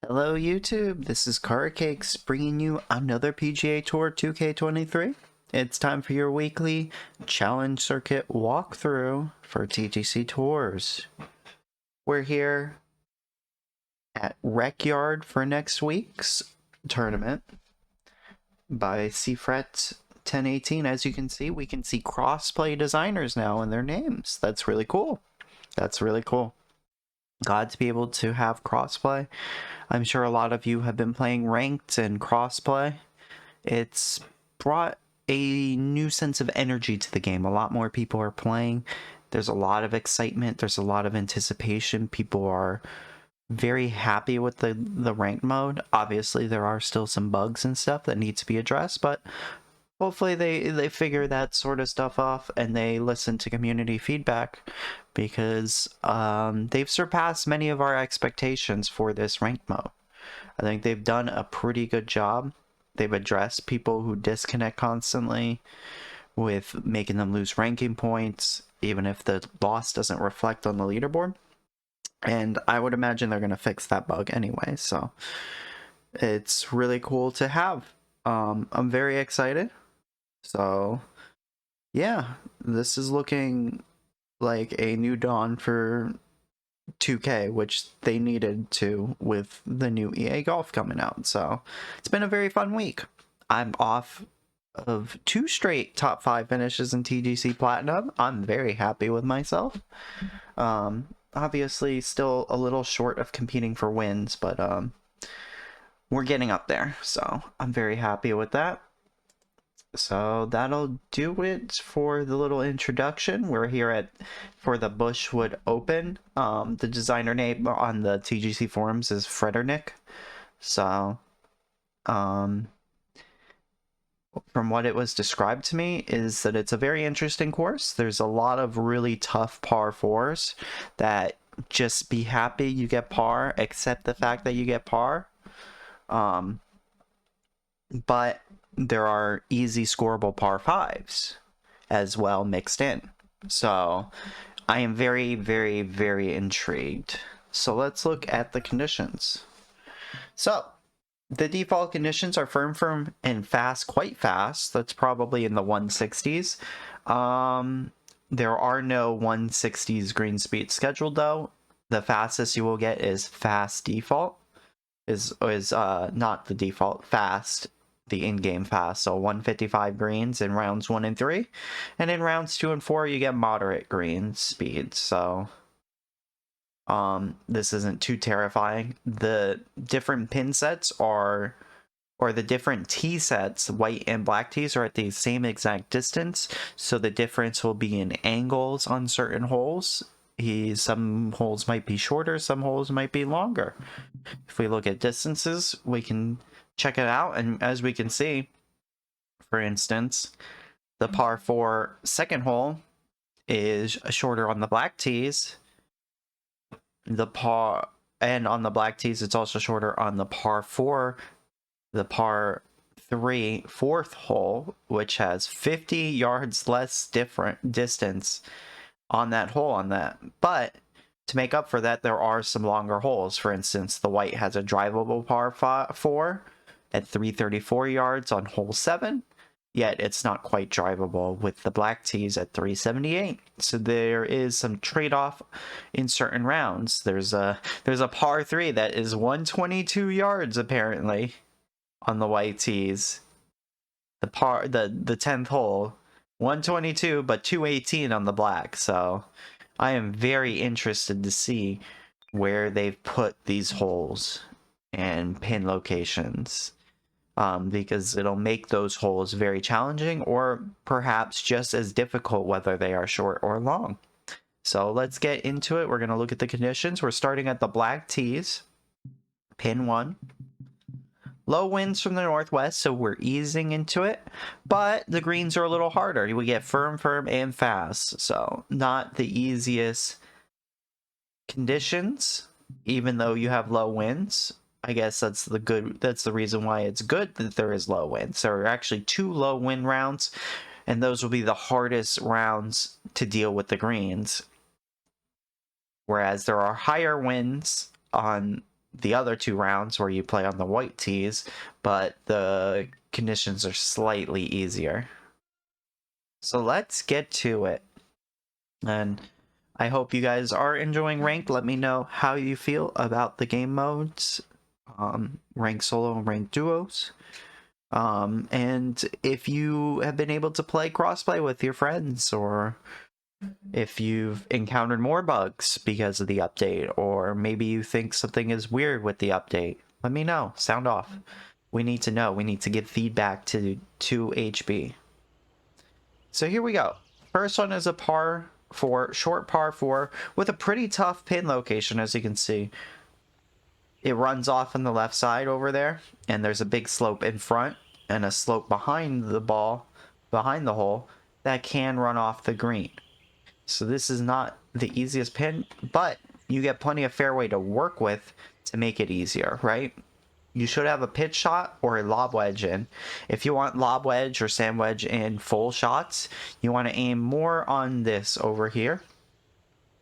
Hello YouTube, this is Karacakes bringing you another PGA Tour 2K23. It's time for your weekly challenge circuit walkthrough for TGC Tours. We're here at Rec Yard for next week's tournament by Cfrete1018. As you can see, we can see crossplay designers now in their names. That's really cool. That's really cool. Glad to be able to have crossplay. I'm sure a lot of you have been playing ranked and crossplay. It's brought a new sense of energy to the game. A lot more people are playing. There's a lot of excitement. There's a lot of anticipation. People are very happy with the ranked mode. Obviously, there are still some bugs and stuff that need to be addressed, but hopefully they figure that sort of stuff off and they listen to community feedback, because they've surpassed many of our expectations for this ranked mode. I think they've done a pretty good job. They've addressed people who disconnect constantly with making them lose ranking points, even if the loss doesn't reflect on the leaderboard. And I would imagine they're going to fix that bug anyway, so it's really cool to have. I'm very excited. So, yeah, this is looking like a new dawn for 2K, which they needed to with the new EA Golf coming out. So, it's been a very fun week. I'm off of 2 straight top 5 finishes in TGC Platinum. I'm very happy with myself. Obviously, still a little short of competing for wins, but we're getting up there. So, I'm very happy with that. So that'll do it for the little introduction. We're here for the Bushwood Open. The designer name on the TGC forums is Frederick. So, from what it was described to me is that it's a very interesting course. There's a lot of really tough par 4s that just be happy you get par, accept the fact that you get par. But there are easy scoreable par 5s as well mixed in. So I am very, very, very intrigued. So let's look at the conditions. So the default conditions are firm, and fast, quite fast. That's probably in the 160s. There are no 160s green speed scheduled though. The fastest you will get is fast default. Is not the default, fast, the in-game fast. So 155 greens in rounds 1 and 3, and in rounds 2 and 4 you get moderate green speed. So this isn't too terrifying. The different pin sets or the different tee sets, white and black tees, are at the same exact distance, so the difference will be in angles on certain holes. Some holes might be shorter, some holes might be longer. If we look at distances, we can check it out, and as we can see, for instance, the par 4 second hole is shorter on the black tees. And on the black tees, it's also shorter on the par 4, the par 3 fourth hole, which has 50 yards less different distance on that hole But to make up for that, there are some longer holes. For instance, the white has a drivable par 4 at 334 yards on hole 7, yet it's not quite drivable with the black tees at 378. So there is some trade-off in certain rounds. There's a par 3 that is 122 yards apparently on the white tees. The 10th hole, 122, but 218 on the black. So I am very interested to see where they've put these holes and pin locations, because it'll make those holes very challenging, or perhaps just as difficult whether they are short or long. So let's get into it. We're going to look at the conditions. We're starting at the black tees, pin 1. Low winds from the northwest, so we're easing into it, but the greens are a little harder. We get firm, and fast, so not the easiest conditions, even though you have low winds. I guess that's the reason why it's good that there is low winds. There are actually 2 low wind rounds, and those will be the hardest rounds to deal with the greens. Whereas there are higher winds on the other 2 rounds where you play on the white tees, but the conditions are slightly easier. So let's get to it. And I hope you guys are enjoying ranked. Let me know how you feel about the game modes, ranked solo and ranked duos. And if you have been able to play crossplay with your friends, or if you've encountered more bugs because of the update, or maybe you think something is weird with the update, let me know. Sound off. We need to know. We need to give feedback to 2HB. So here we go. First one is a par 4, short par 4 with a pretty tough pin location, as you can see. It runs off on the left side over there, and there's a big slope in front and a slope behind the ball, behind the hole, that can run off the green. So this is not the easiest pin, but you get plenty of fairway to work with to make it easier, right? You should have a pitch shot or a lob wedge in. If you want lob wedge or sand wedge in full shots, you want to aim more on this over here,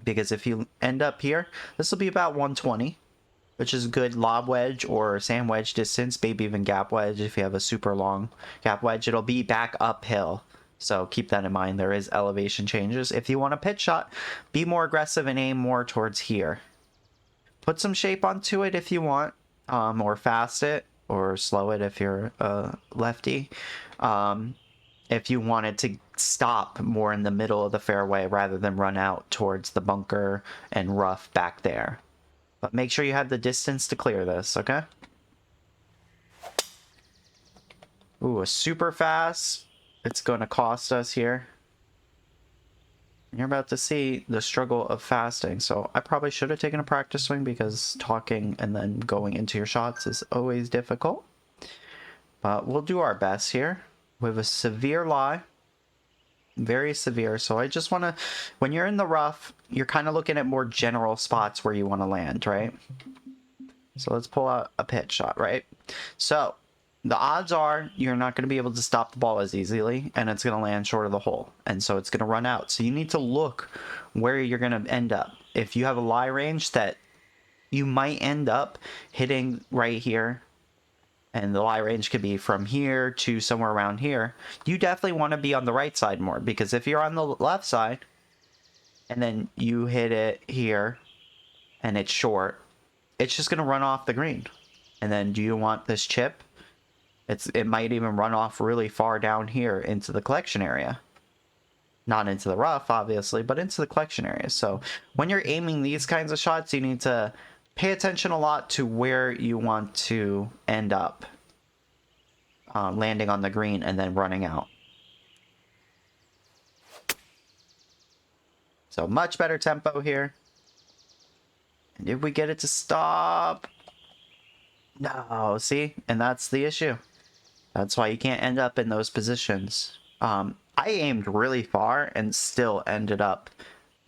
because if you end up here, this will be about 120, which is good lob wedge or sand wedge distance, maybe even gap wedge. If you have a super long gap wedge, it'll be back uphill. So keep that in mind. There is elevation changes. If you want a pitch shot, be more aggressive and aim more towards here. Put some shape onto it if you want, or fast it, or slow it if you're a lefty. If you wanted to stop more in the middle of the fairway rather than run out towards the bunker and rough back there. But make sure you have the distance to clear this, okay? Ooh, a super fast. It's going to cost us here. You're about to see the struggle of fasting. So I probably should have taken a practice swing, because talking and then going into your shots is always difficult. But we'll do our best here. We have a severe lie. Very severe. So I just want to, when you're in the rough, you're kind of looking at more general spots where you want to land, right? So let's pull out a pitch shot, right? So the odds are you're not going to be able to stop the ball as easily, and it's going to land short of the hole, and so it's going to run out. So you need to look where you're going to end up. If you have a lie range that you might end up hitting right here, and the lie range could be from here to somewhere around here, you definitely want to be on the right side more, because if you're on the left side and then you hit it here and it's short, it's just going to run off the green. And then do you want this chip? It might even run off really far down here into the collection area. Not into the rough, obviously, but into the collection area. So when you're aiming these kinds of shots, you need to pay attention a lot to where you want to end up landing on the green and then running out. So much better tempo here. And did we get it to stop? No, see? And that's the issue. That's why you can't end up in those positions. I aimed really far and still ended up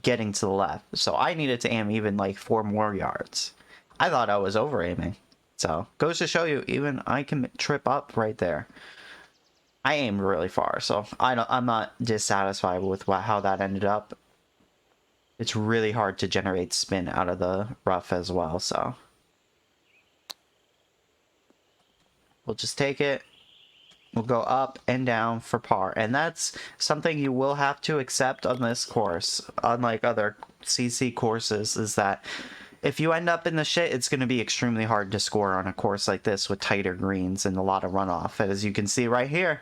getting to the left. So I needed to aim even like 4 more yards. I thought I was over aiming. So goes to show you, even I can trip up right there. I aimed really far, so I'm not dissatisfied with how that ended up. It's really hard to generate spin out of the rough as well, so we'll just take it. We'll go up and down for par, and that's something you will have to accept on this course, unlike other CC courses, is that if you end up in the shit, it's going to be extremely hard to score on a course like this with tighter greens and a lot of runoff. And as you can see right here,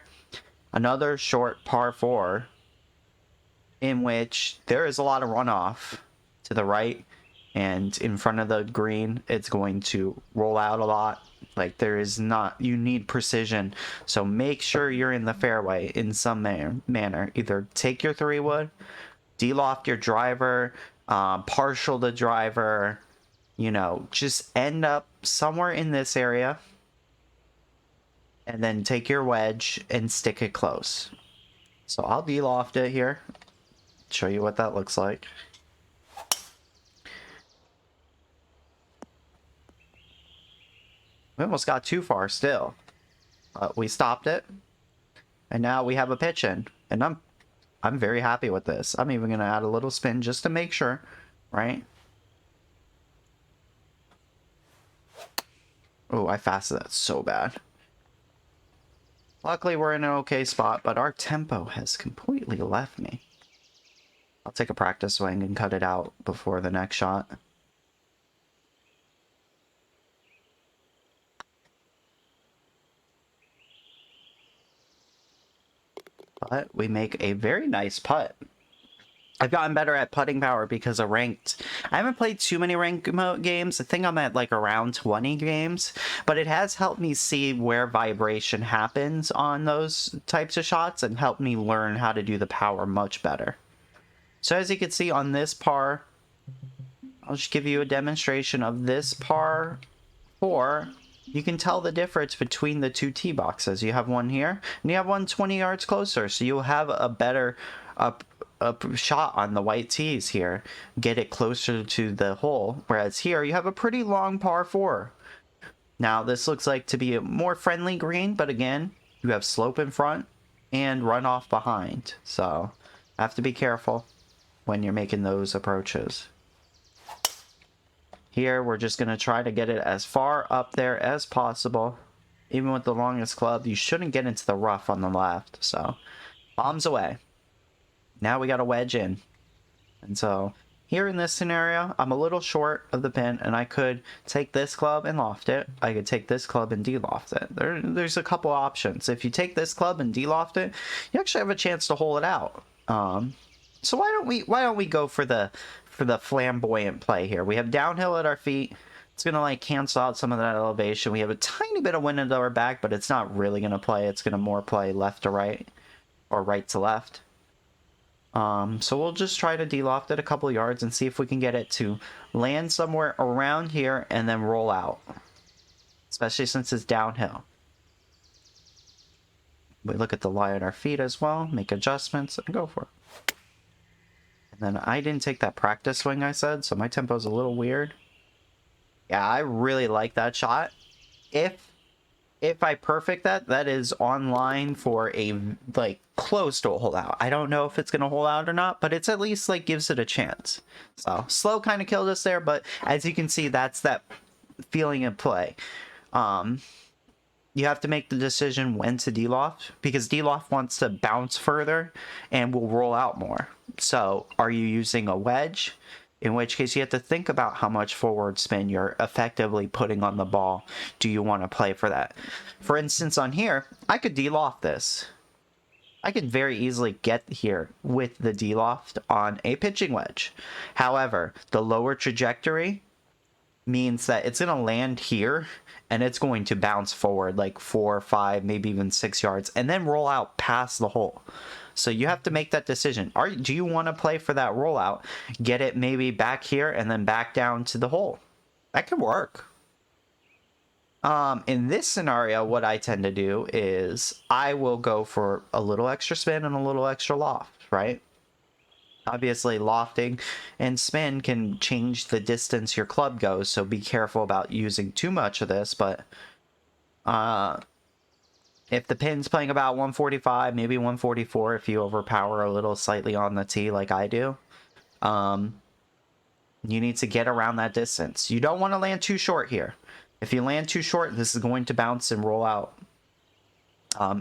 another short par 4 in which there is a lot of runoff to the right, and in front of the green, it's going to roll out a lot. Like, there is not, you need precision. So make sure you're in the fairway in some manner. Either take your 3-wood, de-loft your driver, partial the driver, you know, just end up somewhere in this area, and then take your wedge and stick it close. So I'll de-loft it here, show you what that looks like. We almost got too far still. We stopped it, and now we have a pitch in, and I'm very happy with this. I'm even going to add a little spin just to make sure, right? Oh, I fasted that so bad. Luckily, we're in an okay spot, but our tempo has completely left me. I'll take a practice swing and cut it out before the next shot. But we make a very nice putt. I've gotten better at putting power because of ranked. I haven't played too many ranked mode games. I think I'm at like around 20 games, but it has helped me see where vibration happens on those types of shots and helped me learn how to do the power much better. So as you can see on this par, I'll just give you a demonstration of this par 4. You can tell the difference between the two tee boxes. You have one here and you have one 20 yards closer, so you'll have a better a shot on the white tees here, get it closer to the hole, whereas here you have a pretty long par 4. Now this looks like to be a more friendly green, but again, you have slope in front and runoff behind, so have to be careful when you're making those approaches. Here we're just going to try to get it as far up there as possible. Even with the longest club, you shouldn't get into the rough on the left, so bombs away. Now we got to wedge in. And so here in this scenario, I'm a little short of the pin, and I could take this club and loft it. I could take this club and de-loft it. There's a couple options. If you take this club and de-loft it, you actually have a chance to hole it out. So why don't we go for the flamboyant play here? We have downhill at our feet. It's gonna like cancel out some of that elevation. We have a tiny bit of wind into our back, but it's not really gonna play. It's gonna more play left to right or right to left. So we'll just try to de-loft it a couple yards and see if we can get it to land somewhere around here and then roll out, especially since it's downhill. We look at the lie at our feet as well, make adjustments, and go for it. And then I didn't take that practice swing I said, so my tempo's a little weird. Yeah, I really like that shot. If I perfect that, that is online for a, like, close to a hole out. I don't know if it's going to hole out or not, but it's at least, like, gives it a chance. So, slow kind of killed us there, but as you can see, that's that feeling in play. You have to make the decision when to de-loft, because de-loft wants to bounce further and will roll out more. So, are you using a wedge? In which case you have to think about how much forward spin you're effectively putting on the ball. Do you want to play for that? For instance, on here, I could de-loft this. I could very easily get here with the de-loft on a pitching wedge. However, the lower trajectory means that it's going to land here and it's going to bounce forward like 4, 5, maybe even 6 yards and then roll out past the hole. So you have to make that decision. Do you want to play for that rollout? Get it maybe back here and then back down to the hole. That could work. In this scenario, what I tend to do is I will go for a little extra spin and a little extra loft, right? Obviously, lofting and spin can change the distance your club goes, so be careful about using too much of this, but if the pin's playing about 145, maybe 144 if you overpower a little slightly on the tee like I do, you need to get around that distance. You don't want to land too short here. If you land too short, this is going to bounce and roll out.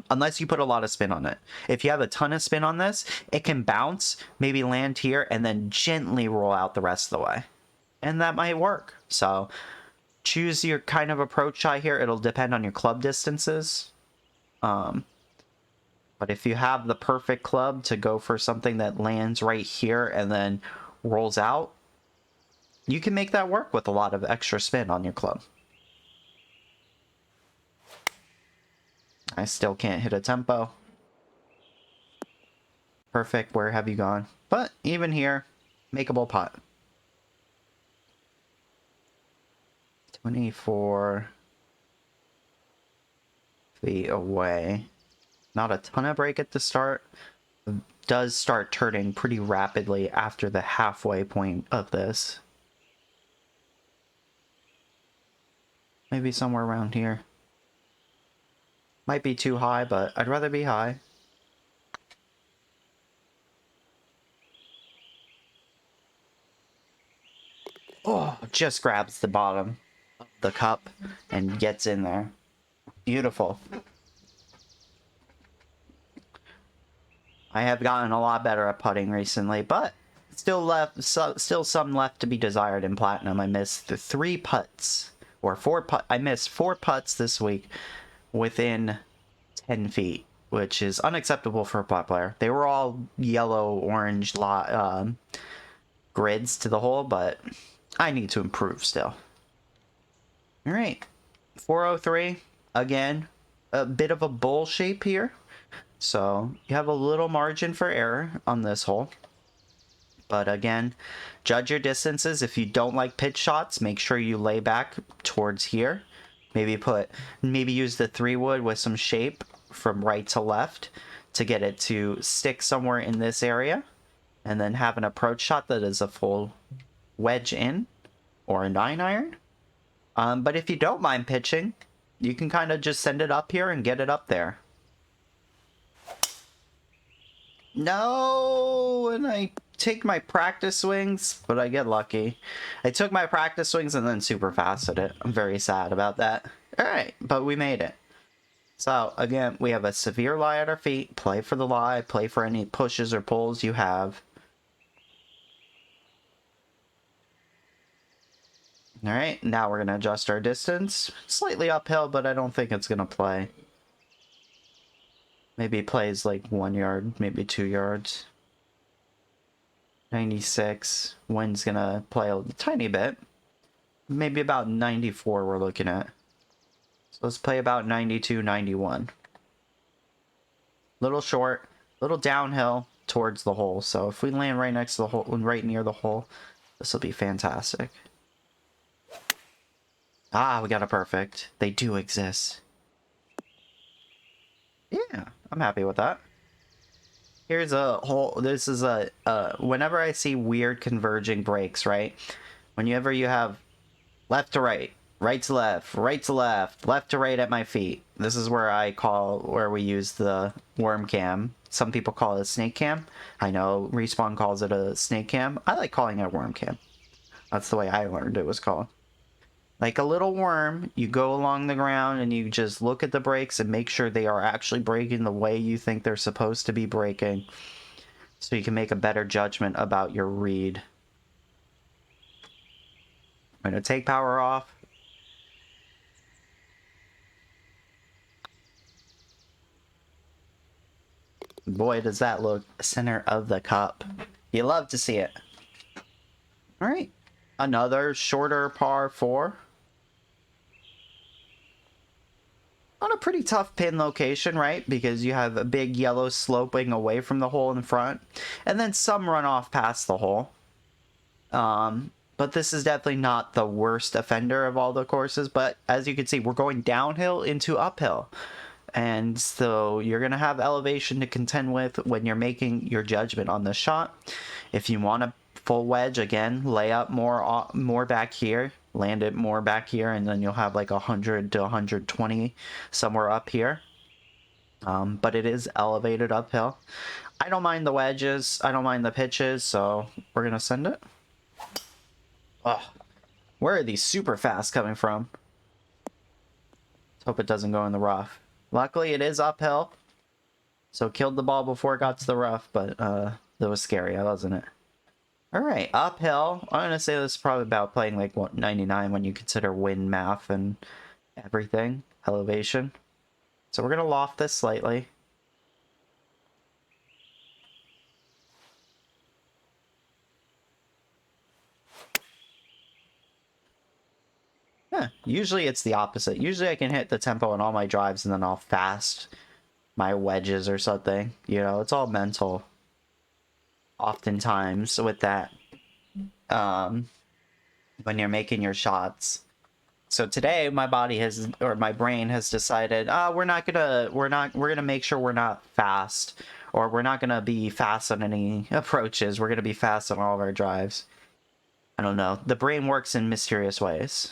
Unless you put a lot of spin on it. If you have a ton of spin on this, it can bounce, maybe land here, and then gently roll out the rest of the way. And that might work. So choose your kind of approach shot here. It'll depend on your club distances. But if you have the perfect club to go for something that lands right here and then rolls out, you can make that work with a lot of extra spin on your club. I still can't hit a tempo. Perfect, where have you gone? But even here, makeable putt. 24 feet away. Not a ton of break at the start. Does start turning pretty rapidly after the halfway point of this. Maybe somewhere around here. Might be too high, but I'd rather be high. Oh, just grabs the bottom of the cup and gets in there. Beautiful. I have gotten a lot better at putting recently, but still some left to be desired in platinum. I missed 3 putts or 4 put. I missed 4 putts this week within 10 feet, which is unacceptable for a putt player. They were all yellow, orange grids to the hole, but I need to improve still. All right, 403 again, a bit of a bowl shape here. So you have a little margin for error on this hole. But again, judge your distances. If you don't like pitch shots, make sure you lay back towards here. Maybe use the 3-wood with some shape from right to left to get it to stick somewhere in this area. And then have an approach shot that is a full wedge in or a 9-iron. But if you don't mind pitching, you can kind of just send it up here and get it up there. No, and I take my practice swings, but I get lucky. I took my practice swings and then super fasted it. I'm very sad about that. Alright, but we made it. So, again, we have a severe lie at our feet. Play for the lie. Play for any pushes or pulls you have. Alright, now we're going to adjust our distance. Slightly uphill, but I don't think it's going to play. Maybe it plays like 1 yard, maybe 2 yards. 96. Wind's gonna play a tiny bit. Maybe about 94 we're looking at. So let's play about 92, 91. Little short, little downhill towards the hole. So if we land right next to the hole, right near the hole, this will be fantastic. Ah, we got a perfect. They do exist. Yeah, I'm happy with that. Here's a whole, this is a, whenever I see weird converging breaks, right? Whenever you have left to right to left, right to left, left to right at my feet. This is where we use the worm cam. Some people call it a snake cam. I know Respawn calls it a snake cam. I like calling it worm cam. That's the way I learned it was called. Like a little worm, you go along the ground and you just look at the breaks and make sure they are actually breaking the way you think they're supposed to be breaking, so you can make a better judgment about your read. I'm going to take power off. Boy, does that look center of the cup. You love to see it. All right, another shorter par 4. On a pretty tough pin location, right? Because you have a big yellow sloping away from the hole in front, and then some runoff past the hole. But this is definitely not the worst offender of all the courses. But as you can see, we're going downhill into uphill. And so you're going to have elevation to contend with when you're making your judgment on the shot. If you want a full wedge, again, lay up more back here. Land it more back here, and then you'll have like 100 to 120 somewhere up here. But it is elevated uphill. I don't mind the wedges. I don't mind the pitches, so we're going to send it. Oh, where are these super fast coming from? Let's hope it doesn't go in the rough. Luckily, it is uphill. So killed the ball before it got to the rough, but that was scary, wasn't it? Alright, uphill. I'm going to say this is probably about playing like 99 when you consider wind, math, and everything. Elevation. So we're going to loft this slightly. Yeah, usually it's the opposite. Usually I can hit the tempo on all my drives and then I'll fast my wedges or something. You know, it's all mental. Oftentimes with that, when you're making your shots. So today my brain has decided, we're gonna make sure we're not fast, or we're not gonna be fast on any approaches. We're gonna be fast on all of our drives. I don't know. The brain works in mysterious ways.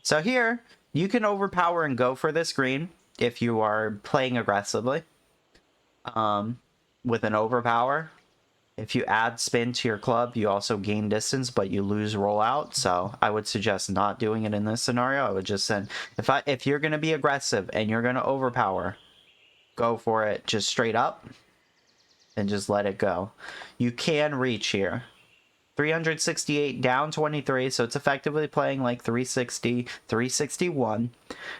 So here, you can overpower and go for this green if you are playing aggressively. With an overpower. If you add spin to your club, you also gain distance, but you lose rollout. So I would suggest not doing it in this scenario. I would just send, if you're going to be aggressive and you're going to overpower, go for it just straight up and just let it go. You can reach here. 368 down 23, so it's effectively playing like 360, 361.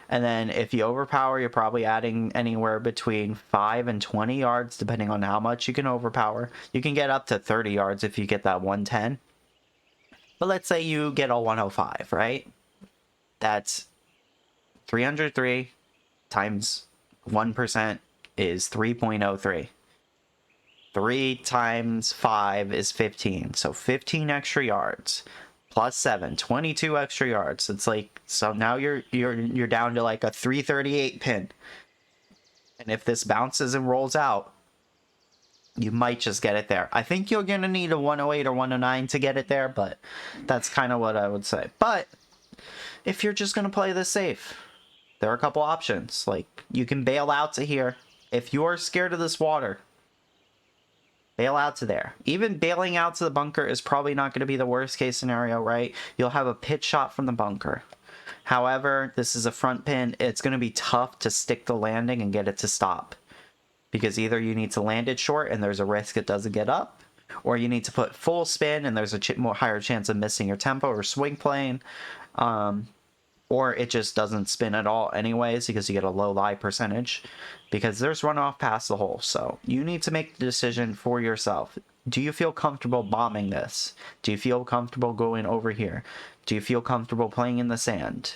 And then if you overpower, you're probably adding anywhere between 5 and 20 yards, depending on how much you can overpower. You can get up to 30 yards if you get that 110. But let's say you get a 105, right? That's 303 times 1% is 3.03. 3 times 5 is 15. So 15 extra yards. Plus 7, 22 extra yards. It's like, so now you're down to like a 338 pin. And if this bounces and rolls out, you might just get it there. I think you're going to need a 108 or 109 to get it there, but that's kind of what I would say. But if you're just going to play this safe, there are a couple options. Like, you can bail out to here. If you're scared of this water, bail out to there. Even bailing out to the bunker is probably not going to be the worst case scenario, right? You'll have a pitch shot from the bunker. However, this is a front pin. It's going to be tough to stick the landing and get it to stop. Because either you need to land it short and there's a risk it doesn't get up, or you need to put full spin and there's a more higher chance of missing your tempo or swing plane. Or it just doesn't spin at all anyways because you get a low lie percentage because there's runoff past the hole. So you need to make the decision for yourself. Do you feel comfortable bombing this? Do you feel comfortable going over here? Do you feel comfortable playing in the sand?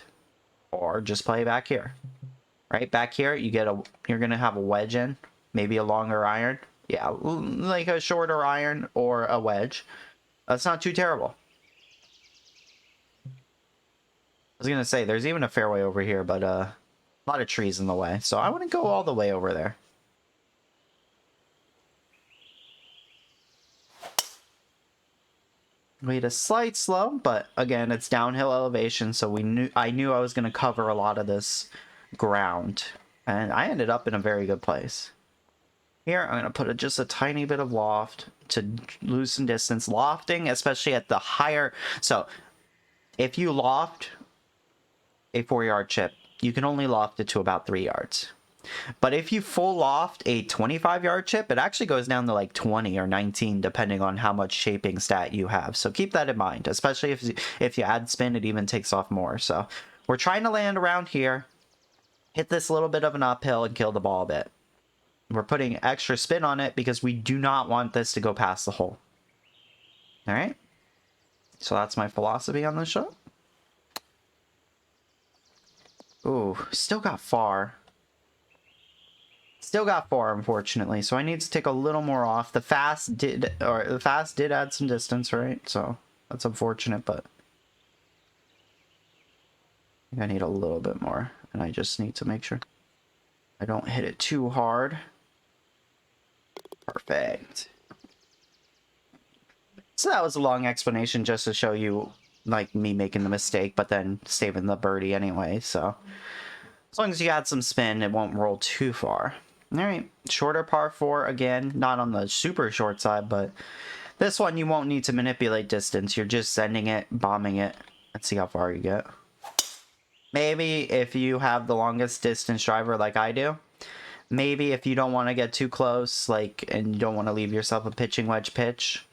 Or just play back here? Right back here, you're gonna have a wedge in, maybe a longer iron. Yeah, like a shorter iron or a wedge. That's not too terrible. I was gonna say, there's even a fairway over here, but a lot of trees in the way, so I wouldn't go all the way over there. We had a slight slow, but again, it's downhill elevation, so I knew I was gonna cover a lot of this ground, and I ended up in a very good place. Here, I'm gonna put just a tiny bit of loft to lose some distance. Lofting, especially at the higher, so if you loft a 4-yard chip, you can only loft it to about 3 yards. But if you full loft a 25-yard chip, it actually goes down to like 20 or 19, depending on how much shaping stat you have. So keep that in mind, especially if you add spin, it even takes off more. So we're trying to land around here, hit this little bit of an uphill and kill the ball a bit. We're putting extra spin on it because we do not want this to go past the hole. All right. So that's my philosophy on this shot. Ooh, still got far. Still got far, unfortunately. So I need to take a little more off. The fast did add some distance, right? So that's unfortunate, but I think I need a little bit more, and I just need to make sure I don't hit it too hard. Perfect. So that was a long explanation just to show you, like, me making the mistake, but then saving the birdie anyway. So as long as you add some spin, it won't roll too far. All right, shorter par 4 again, not on the super short side, but this one you won't need to manipulate distance. You're just sending it, bombing it. Let's see how far you get. Maybe if you have the longest distance driver like I do, maybe if you don't want to get too close, like, and you don't want to leave yourself a pitching wedge pitch,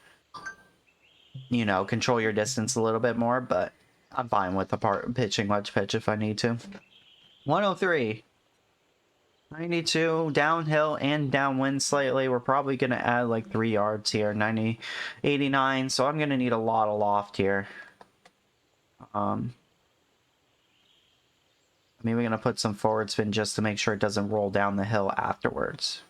you know, control your distance a little bit more, but I'm fine with the pitching wedge pitch if I need to. 103. 92, downhill and downwind slightly. We're probably going to add like 3 yards here. 90, 89, so I'm going to need a lot of loft here. Maybe we're going to put some forward spin just to make sure it doesn't roll down the hill afterwards.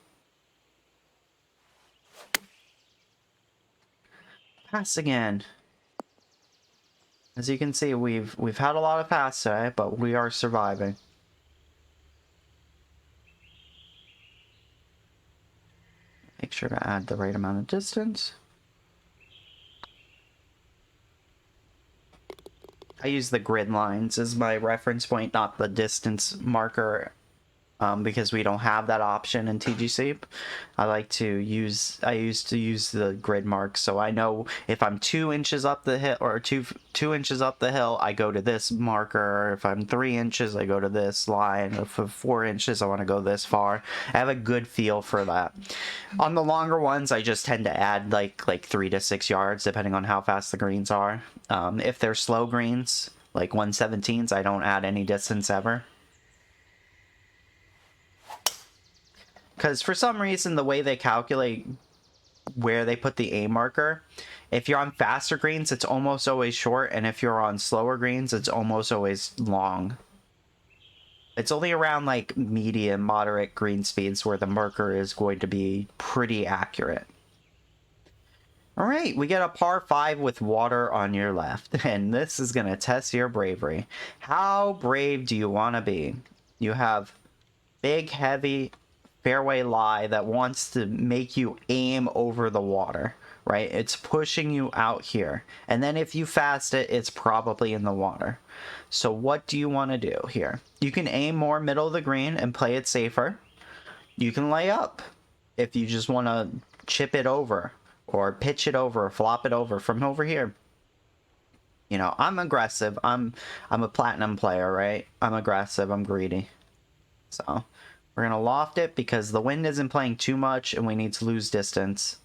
Pass again. As you can see, we've had a lot of pass today, but we are surviving. Make sure to add the right amount of distance. I use the grid lines as my reference point, not the distance marker because we don't have that option in TGC. I used to use the grid marks, so I know if I'm 2 inches up the hill or two inches up the hill, I go to this marker. If I'm 3 inches, I go to this line. If I'm 4 inches, I want to go this far. I have a good feel for that. On the longer ones, I just tend to add like 3 to 6 yards, depending on how fast the greens are. If they're slow greens, like 1/17s, I don't add any distance ever. Because for some reason, the way they calculate where they put the aim marker, if you're on faster greens, it's almost always short, and if you're on slower greens, it's almost always long. It's only around like medium, moderate green speeds where the marker is going to be pretty accurate. All right, we get a par 5 with water on your left, and this is going to test your bravery. How brave do you want to be? You have big, heavy fairway lie that wants to make you aim over the water, right? It's pushing you out here. And then if you fast it, it's probably in the water. So what do you want to do here? You can aim more middle of the green and play it safer. You can lay up if you just want to chip it over or pitch it over or flop it over from over here. You know, I'm aggressive. I'm a platinum player, right? I'm aggressive. I'm greedy. So we're going to loft it because the wind isn't playing too much and we need to lose distance.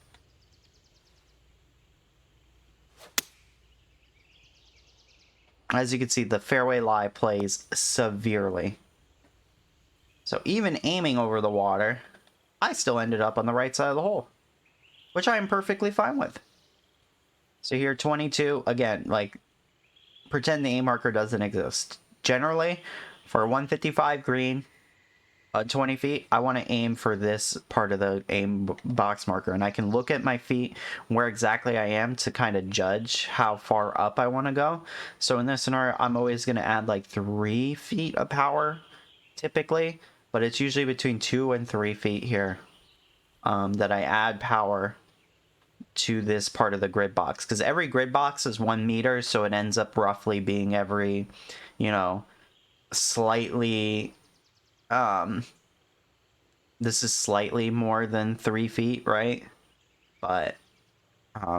As you can see, the fairway lie plays severely. So even aiming over the water, I still ended up on the right side of the hole, which I am perfectly fine with. So here, 22, again, like, pretend the aim marker doesn't exist. Generally, for a 155 green, 20 feet, I want to aim for this part of the aim box marker, and I can look at my feet where exactly I am to kind of judge how far up I want to go. So in this scenario, I'm always going to add like 3 feet of power typically, but it's usually between 2 and 3 feet here that I add power to this part of the grid box, because every grid box is 1 meter, so it ends up roughly being every, you know, slightly this is slightly more than 3 feet, right? But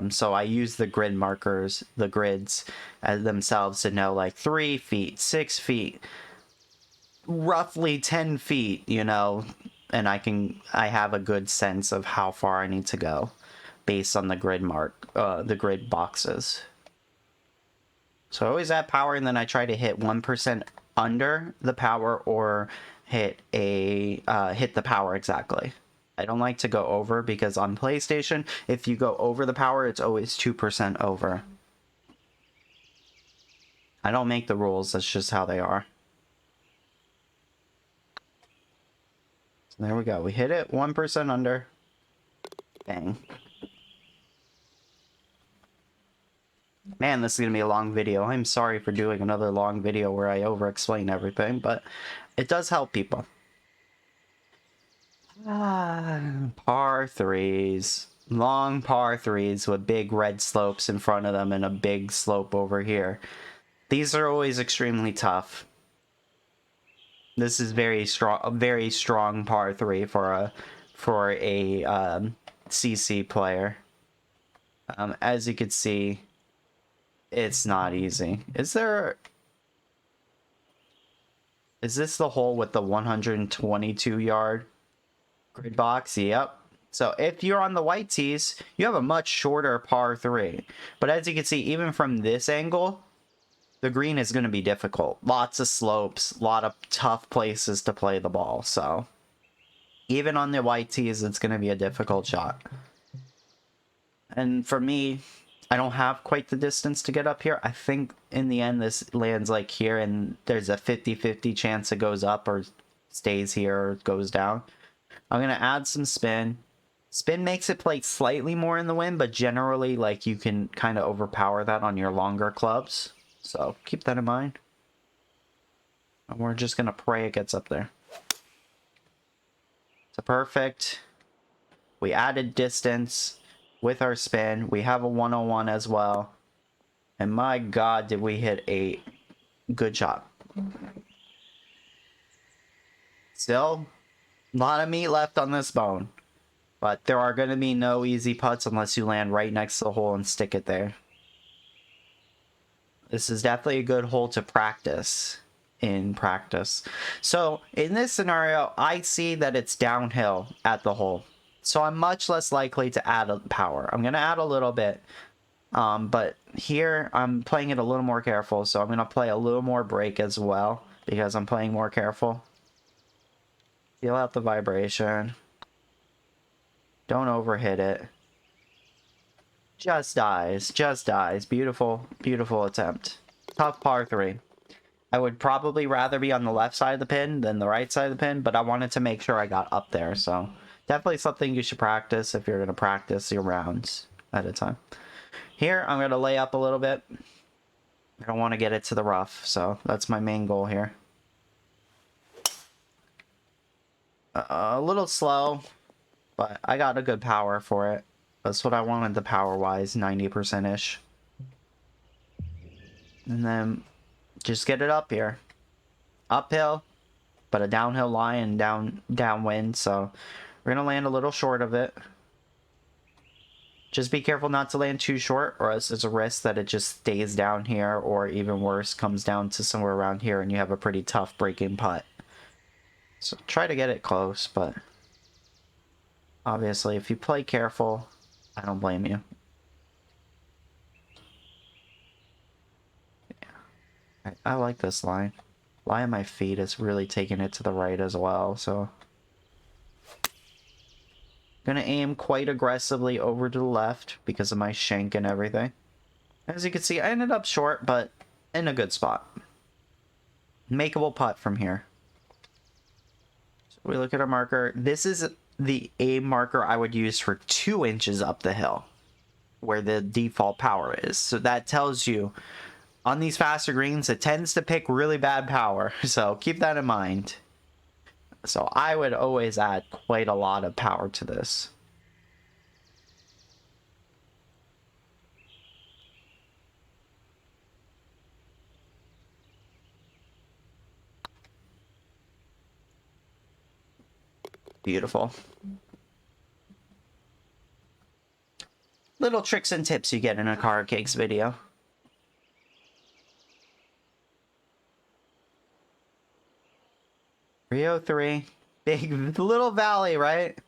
so I use the grid markers, the grids as themselves to know like 3 feet, 6 feet, roughly 10 feet, you know, and I have a good sense of how far I need to go based on the the grid boxes. So I always add power, and then I try to hit 1% under the power or hit the power exactly. I don't like to go over because on PlayStation, if you go over the power, it's always 2% over. I don't make the rules, that's just how they are. So there we go. We hit it 1% under. Bang. Man, this is going to be a long video. I'm sorry for doing another long video where I over-explain everything, but it does help people. Par 3s. Long par 3s with big red slopes in front of them and a big slope over here. These are always extremely tough. This is a very strong par 3 for a CC player. As you can see, it's not easy. Is this the hole with the 122 yard grid box? Yep. So if you're on the white tees, you have a much shorter par 3. But as you can see, even from this angle, the green is going to be difficult. Lots of slopes, a lot of tough places to play the ball. So even on the white tees, it's going to be a difficult shot. And for me, I don't have quite the distance to get up here. I think in the end this lands like here, and there's a 50-50 chance it goes up or stays here or goes down. I'm going to add some spin. Spin makes it play slightly more in the wind, but generally like you can kind of overpower that on your longer clubs. So keep that in mind. And we're just going to pray it gets up there. So perfect. We added distance with our spin. We have a 101 as well. And my God, did we hit a good shot. Still, a lot of meat left on this bone. But there are going to be no easy putts unless you land right next to the hole and stick it there. This is definitely a good hole to practice in practice. So in this scenario, I see that it's downhill at the hole. So I'm much less likely to add a power. I'm going to add a little bit. But here I'm playing it a little more careful. So I'm going to play a little more break as well because I'm playing more careful. Feel out the vibration. Don't overhit it. Just dies. Just dies. Beautiful, beautiful attempt. Tough par 3. I would probably rather be on the left side of the pin than the right side of the pin, but I wanted to make sure I got up there, so definitely something you should practice if you're going to practice your rounds at a time. Here, I'm going to lay up a little bit. I don't want to get it to the rough, so that's my main goal here. A little slow, but I got a good power for it. That's what I wanted the power-wise, 90%-ish. And then just get it up here. Uphill, but a downhill lie and downwind, so we're going to land a little short of it. Just be careful not to land too short, or else there's a risk that it just stays down here, or even worse, comes down to somewhere around here and you have a pretty tough break-in putt. So try to get it close, but obviously if you play careful, I don't blame you. Yeah. I like this line. Lie on my feet is really taking it to the right as well, so gonna aim quite aggressively over to the left because of my shank and everything. As you can see, I ended up short, but in a good spot. Makeable putt from here. So we look at our marker. This is the aim marker I would use for 2 inches up the hill, where the default power is. So that tells you, on these faster greens, it tends to pick really bad power. So keep that in mind. So I would always add quite a lot of power to this. Beautiful. Little tricks and tips you get in a karacakes video. Rio 3. Big little valley, right?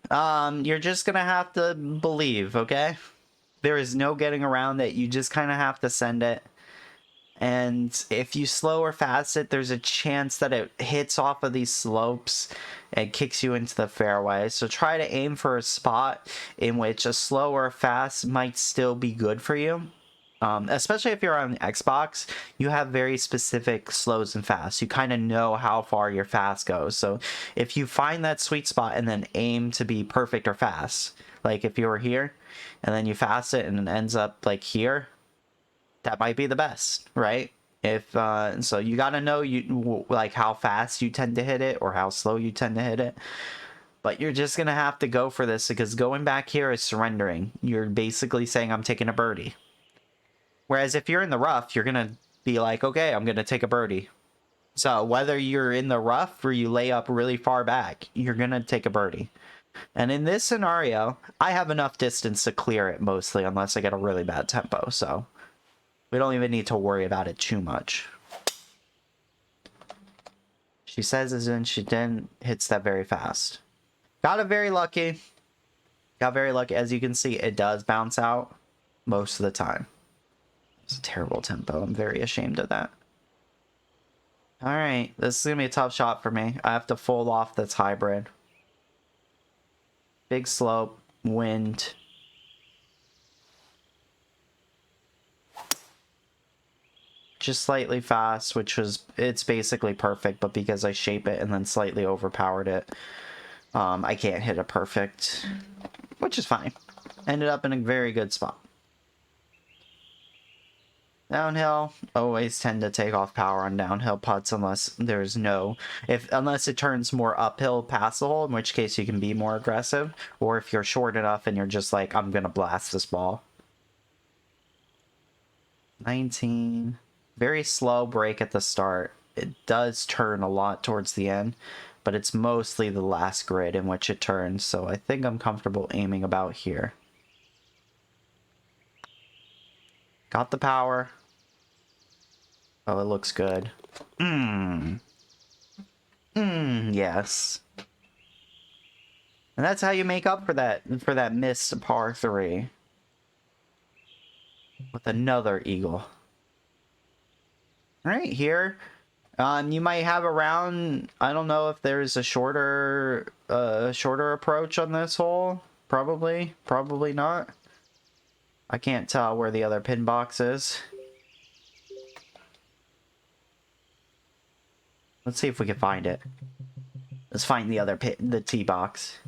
You're just gonna have to believe, okay? There is no getting around it. You just kind of have to send it. And if you slow or fast it, there's a chance that it hits off of these slopes and kicks you into the fairway. So try to aim for a spot in which a slow or fast might still be good for you. Especially if you're on Xbox, you have very specific slows and fasts. You kind of know how far your fast goes. So if you find that sweet spot and then aim to be perfect or fast, like if you were here and then you fast it and it ends up like here, that might be the best, right? If so you got to know like how fast you tend to hit it or how slow you tend to hit it. But you're just going to have to go for this because going back here is surrendering. You're basically saying I'm taking a birdie. Whereas if you're in the rough, you're going to be like, okay, I'm going to take a birdie. So whether you're in the rough or you lay up really far back, you're going to take a birdie. And in this scenario, I have enough distance to clear it mostly unless I get a really bad tempo. So we don't even need to worry about it too much. She says as in she then hits that very fast. Got very lucky. Got very lucky. As you can see, it does bounce out most of the time. It's a terrible tempo. I'm very ashamed of that. Alright, this is going to be a tough shot for me. I have to fold off this hybrid. Big slope, wind. Just slightly fast, which was, it's basically perfect, but because I shape it and then slightly overpowered it, I can't hit a perfect, which is fine. Ended up in a very good spot. Downhill, always tend to take off power on downhill putts unless there's unless it turns more uphill past the hole, in which case you can be more aggressive, or if you're short enough and you're just like, I'm gonna blast this ball. 19. Very slow break at the start. It does turn a lot towards the end, but it's mostly the last grid in which it turns, so I think I'm comfortable aiming about here. Got the power. Oh, it looks good. Yes. And that's how you make up for that missed par 3. With another eagle. Right here. You might have around, I don't know if there's a shorter approach on this hole. Probably not. I can't tell where the other pin box is. Let's see if we can find it. Let's find the tee box.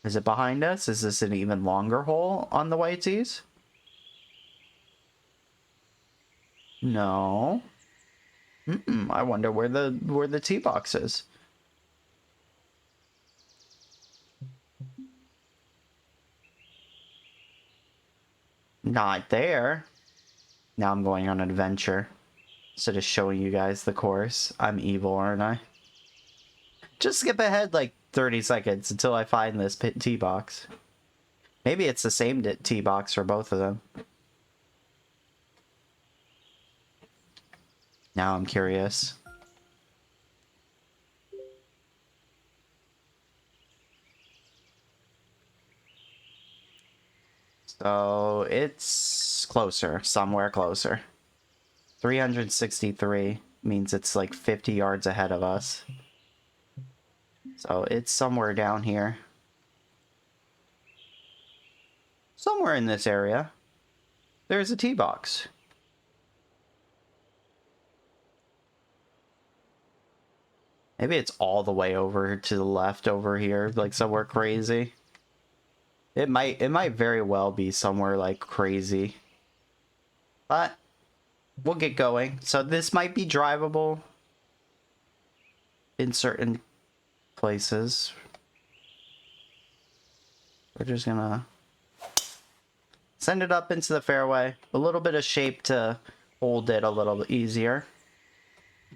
Is it behind us? Is this an even longer hole on the white tees? No. I wonder where the tee box is. Not there. Now I'm going on an adventure. Instead of showing you guys the course. I'm evil, aren't I? Just skip ahead like 30 seconds until I find this tee box. Maybe it's the same tee box for both of them. Now I'm curious. So it's closer, somewhere closer. 363 means it's like 50 yards ahead of us. So it's somewhere down here. Somewhere in this area. There's a tee box. Maybe it's all the way over to the left over here, like somewhere crazy. It might very well be somewhere like crazy. But we'll get going. So this might be drivable in certain places. We're just gonna send it up into the fairway. A little bit of shape to hold it a little bit easier.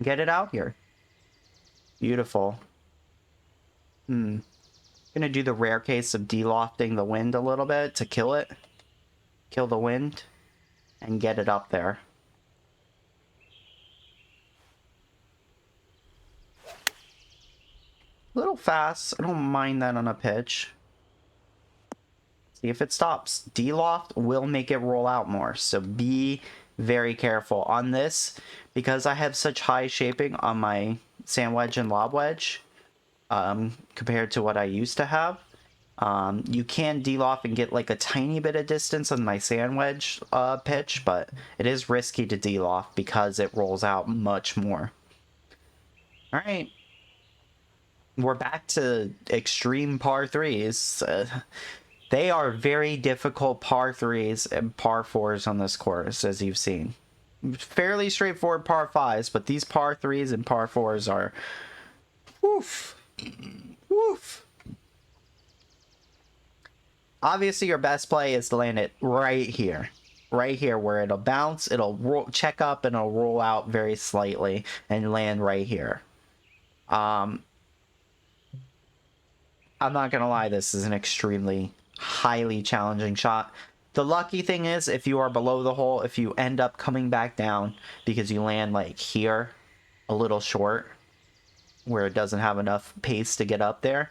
Get it out here. Beautiful. Gonna do the rare case of de-lofting the wind a little bit to kill it. Kill the wind. And get it up there. A little fast. I don't mind that on a pitch. See if it stops. De-loft will make it roll out more. So be very careful on this. Because I have such high shaping on my sand wedge and lob wedge. Compared to what I used to have. You can de-loft and get like a tiny bit of distance on my sand wedge pitch, but it is risky to de-loft because it rolls out much more. Alright. We're back to extreme par 3s. They are very difficult par 3s and par 4s on this course, as you've seen. Fairly straightforward par 5s, but these par 3s and par 4s are... Woof! Woof! Obviously, your best play is to land it right here. Right here, where it'll bounce, it'll check up, and it'll roll out very slightly, and land right here. I'm not gonna lie, this is an extremely highly challenging shot. The lucky thing is, if you are below the hole, if you end up coming back down because you land like here, a little short, where it doesn't have enough pace to get up there,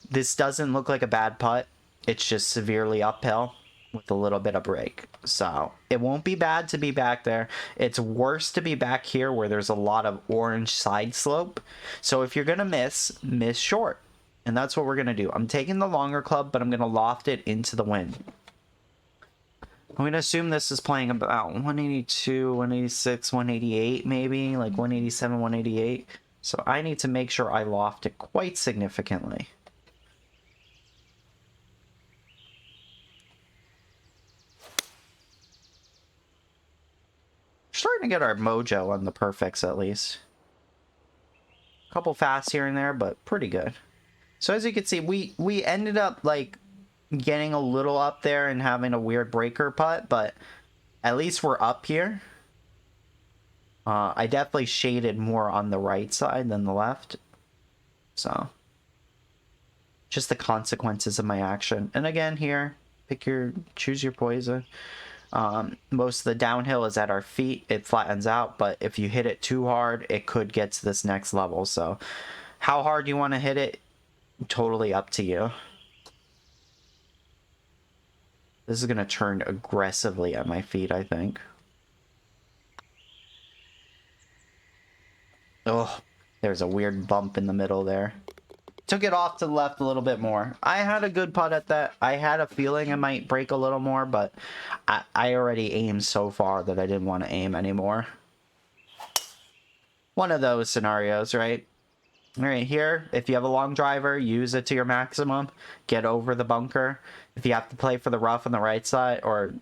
this doesn't look like a bad putt. It's just severely uphill with a little bit of break. So it won't be bad to be back there. It's worse to be back here where there's a lot of orange side slope. So if you're gonna miss short. And that's what we're gonna do. I'm taking the longer club, but I'm gonna loft it into the wind. I'm gonna assume this is playing about 182, 186, 188 maybe, like 187, 188. So I need to make sure I loft it quite significantly. Starting to get our mojo on the perfects at least. A couple fasts here and there, but pretty good. So as you can see, we ended up like getting a little up there and having a weird breaker putt, but at least we're up here. I definitely shaded more on the right side than the left. So, just the consequences of my action. And again, here, choose your poison. Most of the downhill is at our feet. It flattens out, but if you hit it too hard, it could get to this next level. So, how hard you want to hit it, totally up to you. This is going to turn aggressively at my feet, I think. Oh, there's a weird bump in the middle there. Took it off to the left a little bit more. I had a good putt at that. I had a feeling I might break a little more, but I already aimed so far that I didn't want to aim anymore. One of those scenarios, right? All right, here, if you have a long driver, use it to your maximum. Get over the bunker. If you have to play for the rough on the right side, or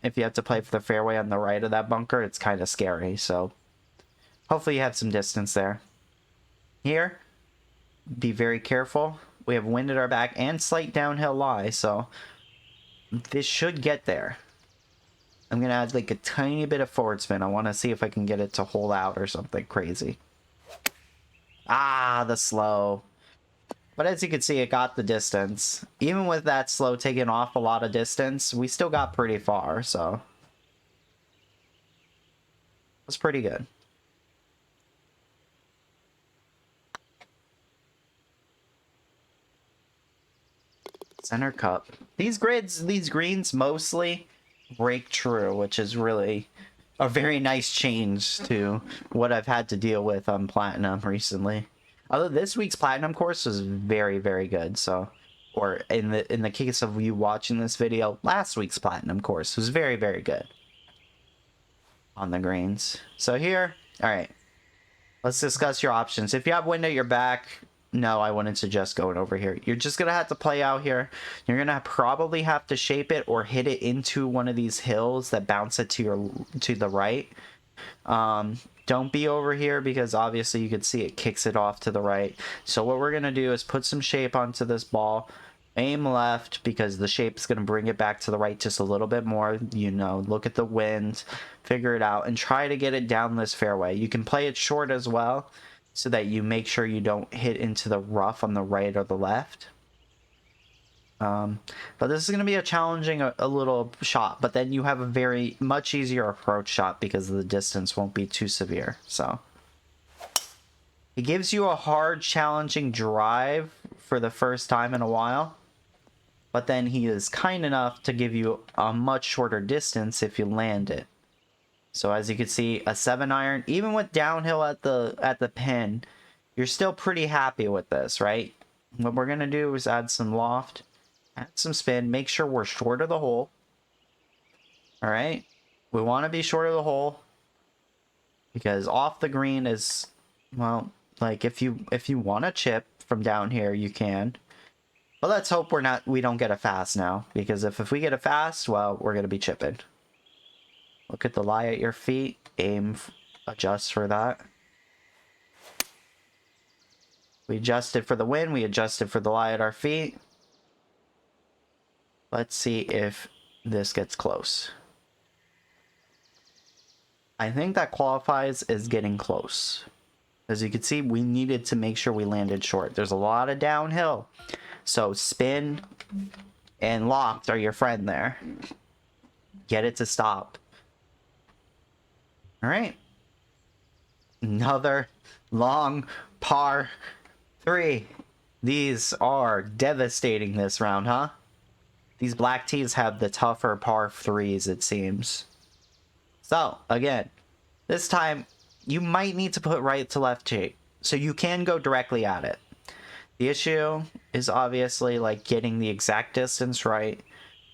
if you have to play for the fairway on the right of that bunker, it's kind of scary. So hopefully you have some distance there. Here, be very careful. We have wind at our back and slight downhill lie, so this should get there. I'm going to add like a tiny bit of forward spin. I want to see if I can get it to hold out or something crazy. Ah, the slow. But as you can see, it got the distance. Even with that slow taking off a lot of distance, we still got pretty far, so it's pretty good. Center cup. These greens mostly break true, which is really a very nice change to what I've had to deal with on Platinum recently. Although this week's Platinum course was very, very good, so... Or in the case of you watching this video, last week's Platinum course was very, very good on the greens. So here, alright. Let's discuss your options. If you have wind at your back, no, I wouldn't suggest going over here. You're just going to have to play out here. You're going to probably have to shape it or hit it into one of these hills that bounce it to the right. Don't be over here because obviously you can see it kicks it off to the right. So what we're going to do is put some shape onto this ball. Aim left because the shape is going to bring it back to the right just a little bit more. You know, look at the wind, figure it out, and try to get it down this fairway. You can play it short as well so that you make sure you don't hit into the rough on the right or the left. But this is going to be a challenging a little shot, but then you have a very much easier approach shot because the distance won't be too severe. So it gives you a hard, challenging drive for the first time in a while. But then he is kind enough to give you a much shorter distance if you land it. So as you can see, a 7-iron, even with downhill at the pin, you're still pretty happy with this, right? What we're gonna do is add some loft, add some spin, make sure we're short of the hole. All right, we want to be short of the hole because off the green is, well, like if you want to chip from down here, you can. But let's hope we don't get a fast now, because if we get a fast, well, we're going to be chipping. Look at the lie at your feet. Aim, adjust for that. We adjusted for the wind. We adjusted for the lie at our feet. Let's see if this gets close. I think that qualifies as getting close. As you can see, we needed to make sure we landed short. There's a lot of downhill. So spin and loft are your friend there. Get it to stop. All right. Another long par 3. These are devastating this round, huh? These black tees have the tougher par 3s, it seems. So, again, this time you might need to put right to left shape. So you can go directly at it. The issue is obviously like getting the exact distance right,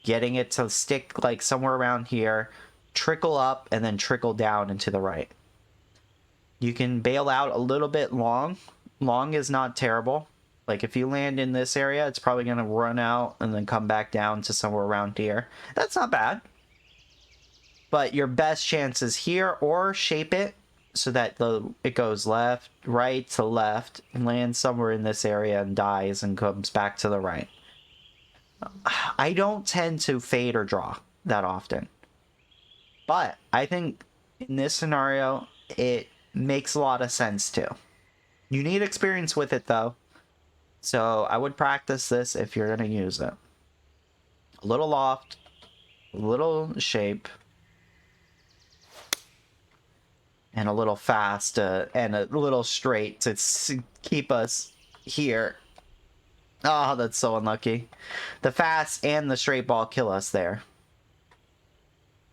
getting it to stick like somewhere around here, trickle up, and then trickle down and to the right. You can bail out a little bit long. Long is not terrible. Like if you land in this area, it's probably going to run out and then come back down to somewhere around here. That's not bad. But your best chance is here, or shape it so that it goes left, right to left, and lands somewhere in this area and dies and comes back to the right. I don't tend to fade or draw that often. But I think in this scenario, it makes a lot of sense too. You need experience with it though. So I would practice this if you're going to use it. A little loft, a little shape, and a little fast, and a little straight to keep us here. Oh, that's so unlucky. The fast and the straight ball kill us there.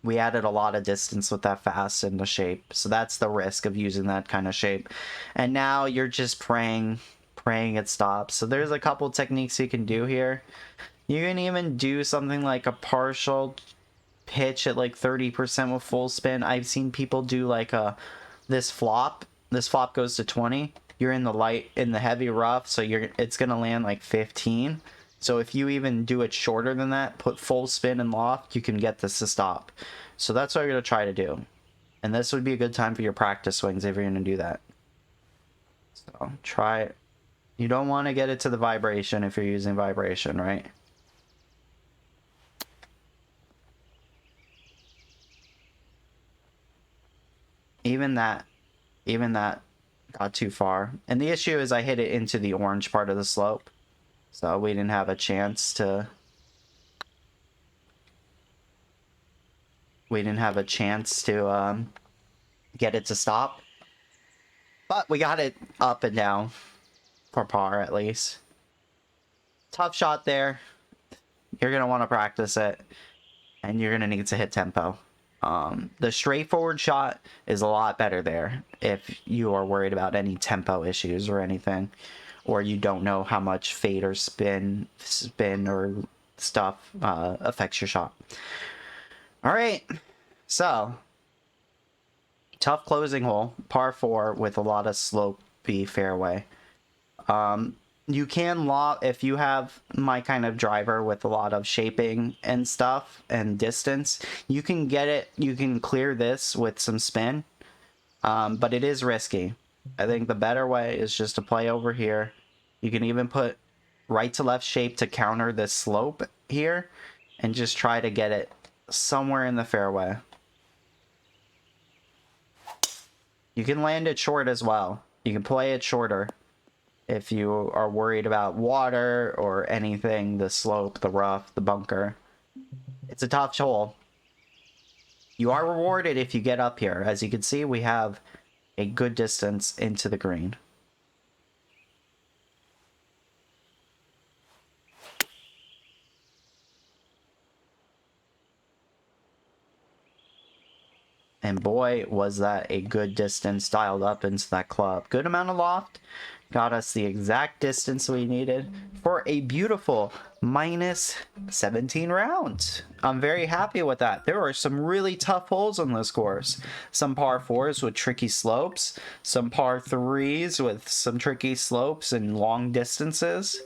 We added a lot of distance with that fast and the shape, so that's the risk of using that kind of shape. And now you're just praying it stops. So there's a couple techniques you can do here. You can even do something like a partial pitch at like 30% with full spin. I've seen people do like this flop goes to 20. You're in the heavy rough, so it's gonna land like 15. So if you even do it shorter than that, put full spin and loft, you can get this to stop. So that's what I'm gonna try to do, and this would be a good time for your practice swings if you're gonna do that. So try it. You don't want to get it to the vibration if you're using vibration, right? Even that got too far. And the issue is I hit it into the orange part of the slope. So we didn't have a chance to... get it to stop. But we got it up and down for par at least. Tough shot there. You're going to want to practice it. And you're going to need to hit tempo. The straightforward shot is a lot better there if you are worried about any tempo issues or anything, or you don't know how much fade or spin or stuff affects your shot. All right, so tough closing hole, par 4 with a lot of slopey fairway. You can if you have my kind of driver with a lot of shaping and stuff and distance, you can clear this with some spin, but it is risky. I think the better way is just to play over here. You can even put right to left shape to counter this slope here and just try to get it somewhere in the fairway. You can land it short as well. You can play it shorter if you are worried about water or anything, the slope, the rough, the bunker. It's a tough hole. You are rewarded if you get up here. As you can see, we have a good distance into the green. And boy, was that a good distance dialed up into that club. Good amount of loft. Got us the exact distance we needed for a beautiful minus 17 rounds. I'm very happy with that. There are some really tough holes on this course. Some par 4s with tricky slopes. Some par 3s with some tricky slopes and long distances.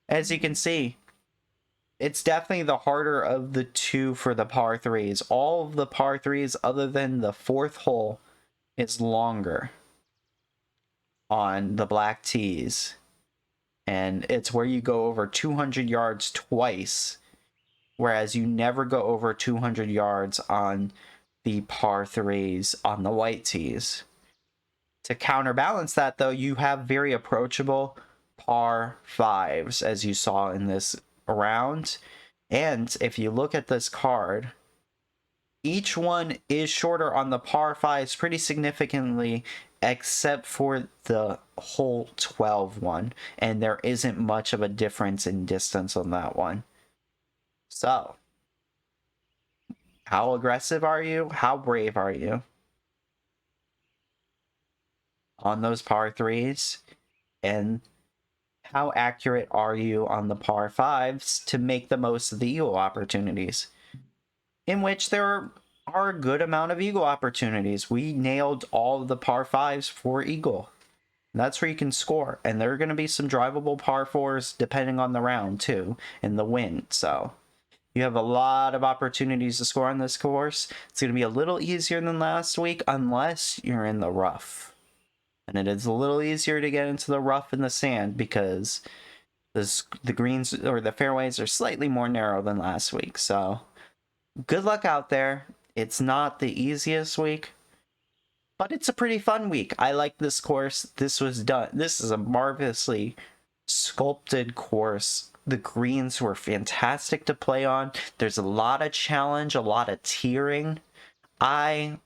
As you can see, it's definitely the harder of the two for the par 3s. All of the par 3s other than the 4th hole is longer on the black tees, and it's where you go over 200 yards twice, whereas you never go over 200 yards on the par 3s on the white tees. To counterbalance that though, you have very approachable par 5s as you saw in this round. And if you look at this card, each one is shorter on the par 5s pretty significantly, except for the hole 12 one, and there isn't much of a difference in distance on that one. So, how aggressive are you? How brave are you on those par 3s? And how accurate are you on the par 5s to make the most of the eagle opportunities? In which there are a good amount of eagle opportunities. We nailed all of the par 5s for eagle. That's where you can score. And there are going to be some drivable par 4s depending on the round too, and the wind. So you have a lot of opportunities to score on this course. It's going to be a little easier than last week unless you're in the rough. And it is a little easier to get into the rough in the sand because the greens or the fairways are slightly more narrow than last week. So good luck out there. It's not the easiest week, But it's a pretty fun week. I like this course. This is a marvelously sculpted course. The greens were fantastic to play on. There's a lot of challenge, a lot of tiering. I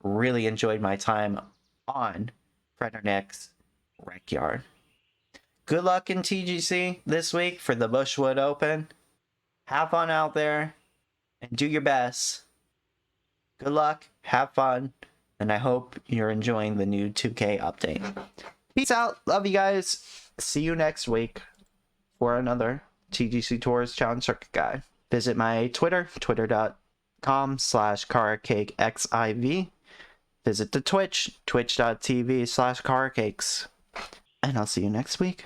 really enjoyed my time on Frederick's Rec-Yard. Good luck in TGC this week for the Bushwood Open. Have fun out there and do your best. Good luck, have fun, and I hope you're enjoying the new 2K update. Peace out. Love you guys. See you next week for another TGC Tours Challenge Circuit Guide. Visit my Twitter, twitter.com/karacakes. Visit the Twitch, twitch.tv/karacakes. And I'll see you next week.